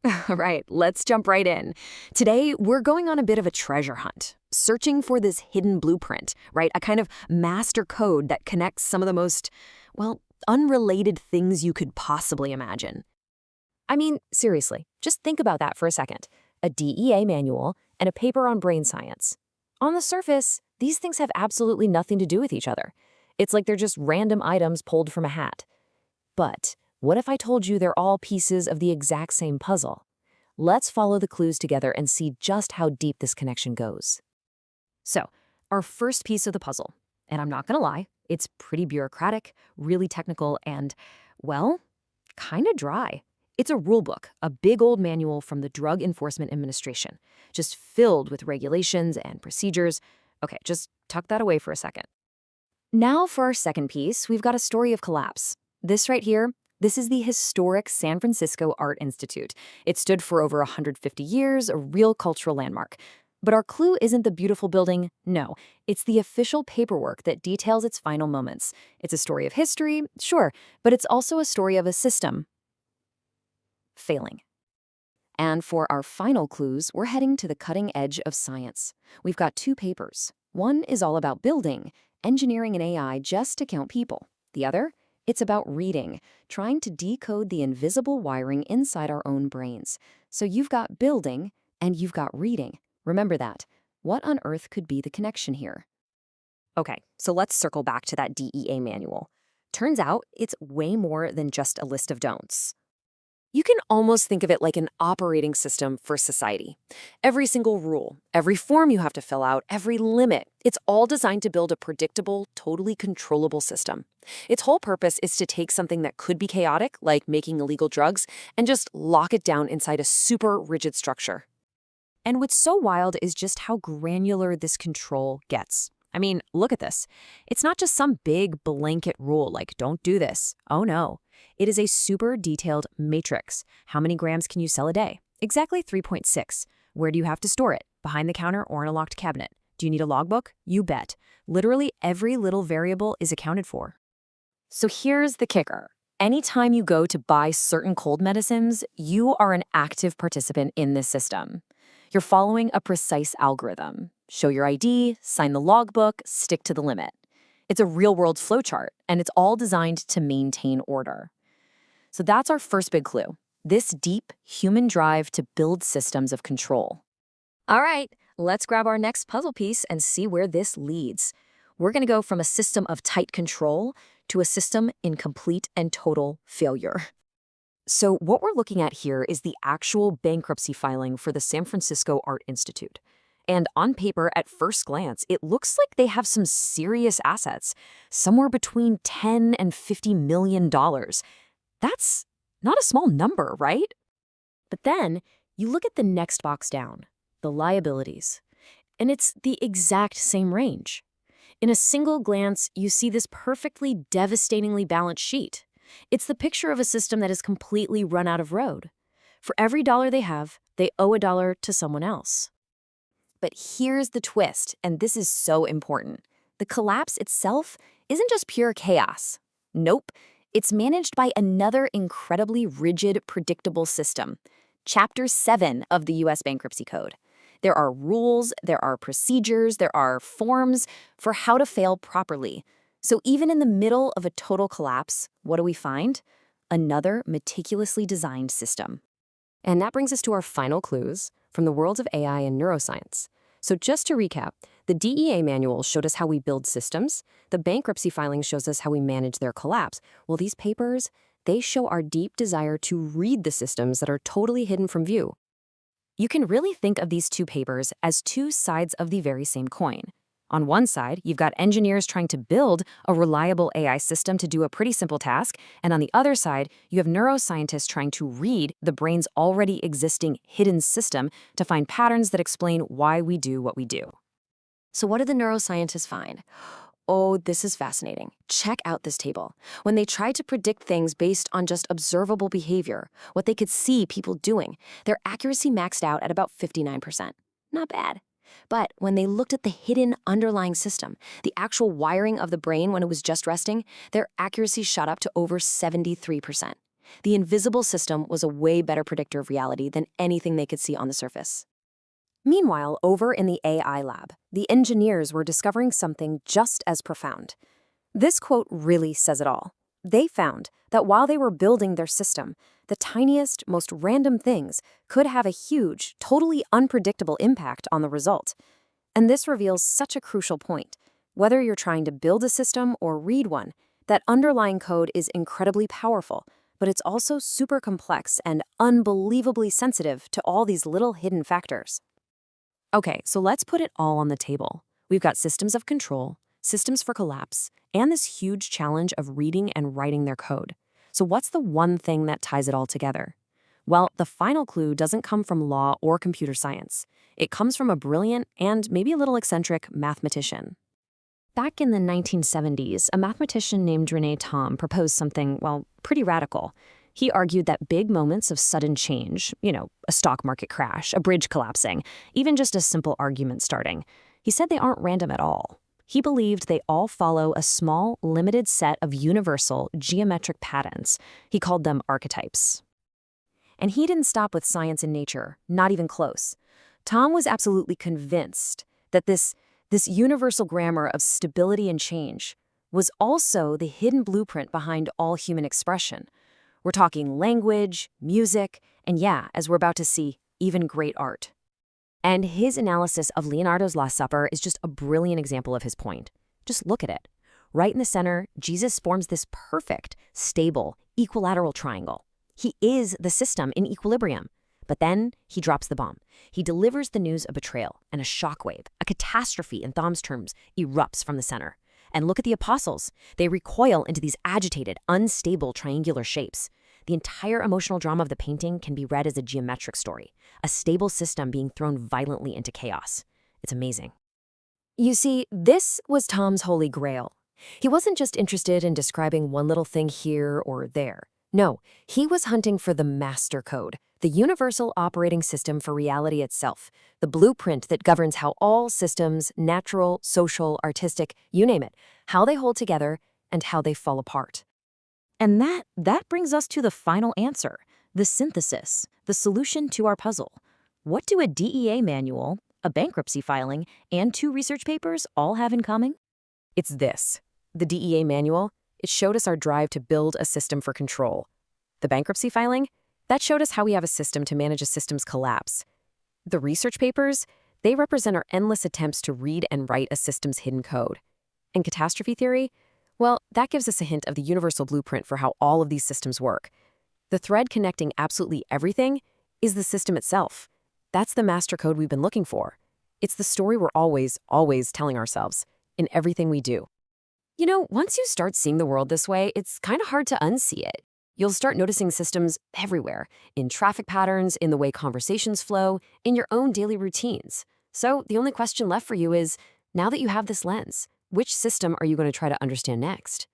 All right, let's jump right in. Today, we're going on a bit of a treasure hunt, searching for this hidden blueprint, right? A kind of master code that connects some of the most, well, unrelated things you could possibly imagine. I mean, seriously, just think about that for a second. A DEA manual and a paper on brain science. On the surface, these things have absolutely nothing to do with each other. It's like they're just random items pulled from a hat. But what if I told you they're all pieces of the exact same puzzle? Let's follow the clues together and see just how deep this connection goes. So, our first piece of the puzzle, and I'm not gonna lie, it's pretty bureaucratic, really technical, and, well, kind of dry. It's a rule book, a big old manual from the Drug Enforcement Administration, just filled with regulations and procedures. Okay, just tuck that away for a second. Now for our second piece, we've got a story of collapse. This right here, this is the historic San Francisco Art Institute. It stood for over 150 years, a real cultural landmark. But our clue isn't the beautiful building, no. It's the official paperwork that details its final moments. It's a story of history, sure, but it's also a story of a system failing. And for our final clues, we're heading to the cutting edge of science. We've got two papers. One is all about building, engineering and AI just to count people. The other, it's about reading, trying to decode the invisible wiring inside our own brains. So you've got building and you've got reading. Remember that. What on earth could be the connection here? Okay, so let's circle back to that DEA manual. Turns out it's way more than just a list of don'ts. You can almost think of it like an operating system for society. Every single rule, every form you have to fill out, every limit, it's all designed to build a predictable, totally controllable system. Its whole purpose is to take something that could be chaotic, like making illegal drugs, and just lock it down inside a super rigid structure. And what's so wild is just how granular this control gets. I mean, look at this. It's not just some big blanket rule like, don't do this. Oh no. It is a super detailed matrix. How many grams can you sell a day? Exactly 3.6. Where do you have to store it? Behind the counter or in a locked cabinet? Do you need a logbook? You bet. Literally every little variable is accounted for. So here's the kicker. Anytime you go to buy certain cold medicines, you are an active participant in this system. You're following a precise algorithm. Show your ID, sign the logbook, stick to the limit. It's a real-world flowchart, and it's all designed to maintain order. So that's our first big clue, this deep human drive to build systems of control. All right, let's grab our next puzzle piece and see where this leads. We're going to go from a system of tight control to a system in complete and total failure. So what we're looking at here is the actual bankruptcy filing for the San Francisco Art Institute. And on paper, at first glance, it looks like they have some serious assets, somewhere between $10 and $50 million. That's not a small number, right? But then you look at the next box down, the liabilities, and it's the exact same range. In a single glance, you see this perfectly devastatingly balanced sheet. It's the picture of a system that is completely run out of road. For every dollar they have, they owe a dollar to someone else. But here's the twist, and this is so important. The collapse itself isn't just pure chaos. Nope, it's managed by another incredibly rigid, predictable system. Chapter 7 of the US Bankruptcy Code. There are rules, there are procedures, there are forms for how to fail properly. So even in the middle of a total collapse, what do we find? Another meticulously designed system. And that brings us to our final clues from the worlds of AI and neuroscience. So just to recap, the DEA manual showed us how we build systems. The bankruptcy filing shows us how we manage their collapse. Well, these papers, they show our deep desire to read the systems that are totally hidden from view. You can really think of these two papers as two sides of the very same coin. On one side, you've got engineers trying to build a reliable AI system to do a pretty simple task, and on the other side, you have neuroscientists trying to read the brain's already existing hidden system to find patterns that explain why we do what we do. So what did the neuroscientists find? Oh, this is fascinating. Check out this table. When they tried to predict things based on just observable behavior, what they could see people doing, their accuracy maxed out at about 59%. Not bad. But when they looked at the hidden underlying system, the actual wiring of the brain when it was just resting, their accuracy shot up to over 73%. The invisible system was a way better predictor of reality than anything they could see on the surface. Meanwhile, over in the AI lab, the engineers were discovering something just as profound. This quote really says it all. They found that while they were building their system, the tiniest, most random things could have a huge, totally unpredictable impact on the result. And this reveals such a crucial point. Whether you're trying to build a system or read one, that underlying code is incredibly powerful, but it's also super complex and unbelievably sensitive to all these little hidden factors. Okay, so let's put it all on the table. We've got systems of control, systems for collapse, and this huge challenge of reading and writing their code. So what's the one thing that ties it all together? Well, the final clue doesn't come from law or computer science. It comes from a brilliant and maybe a little eccentric mathematician. Back in the 1970s, a mathematician named René Thom proposed something, well, pretty radical. He argued that big moments of sudden change, a stock market crash, a bridge collapsing, even just a simple argument starting, he said they aren't random at all. He believed they all follow a small, limited set of universal geometric patterns. He called them archetypes. And he didn't stop with science and nature, not even close. Thom was absolutely convinced that this universal grammar of stability and change was also the hidden blueprint behind all human expression. We're talking language, music, and as we're about to see, even great art. And his analysis of Leonardo's Last Supper is just a brilliant example of his point. Just look at it. Right in the center, Jesus forms this perfect, stable, equilateral triangle. He is the system in equilibrium. But then he drops the bomb. He delivers the news of betrayal, and a shockwave, a catastrophe in Thom's terms, erupts from the center. And look at the apostles. They recoil into these agitated, unstable triangular shapes. The entire emotional drama of the painting can be read as a geometric story, a stable system being thrown violently into chaos. It's amazing. You see, this was Thom's holy grail. He wasn't just interested in describing one little thing here or there. No, he was hunting for the master code, the universal operating system for reality itself, the blueprint that governs how all systems, natural, social, artistic, you name it, how they hold together and how they fall apart. And that brings us to the final answer, the synthesis, the solution to our puzzle. What do a DEA manual, a bankruptcy filing, and 2 research papers all have in common? It's this. The DEA manual, it showed us our drive to build a system for control. The bankruptcy filing, that showed us how we have a system to manage a system's collapse. The research papers, they represent our endless attempts to read and write a system's hidden code. And catastrophe theory, well, that gives us a hint of the universal blueprint for how all of these systems work. The thread connecting absolutely everything is the system itself. That's the master code we've been looking for. It's the story we're always telling ourselves in everything we do. Once you start seeing the world this way, it's kind of hard to unsee it. You'll start noticing systems everywhere, in traffic patterns, in the way conversations flow, in your own daily routines. So the only question left for you is, now that you have this lens, which system are you going to try to understand next?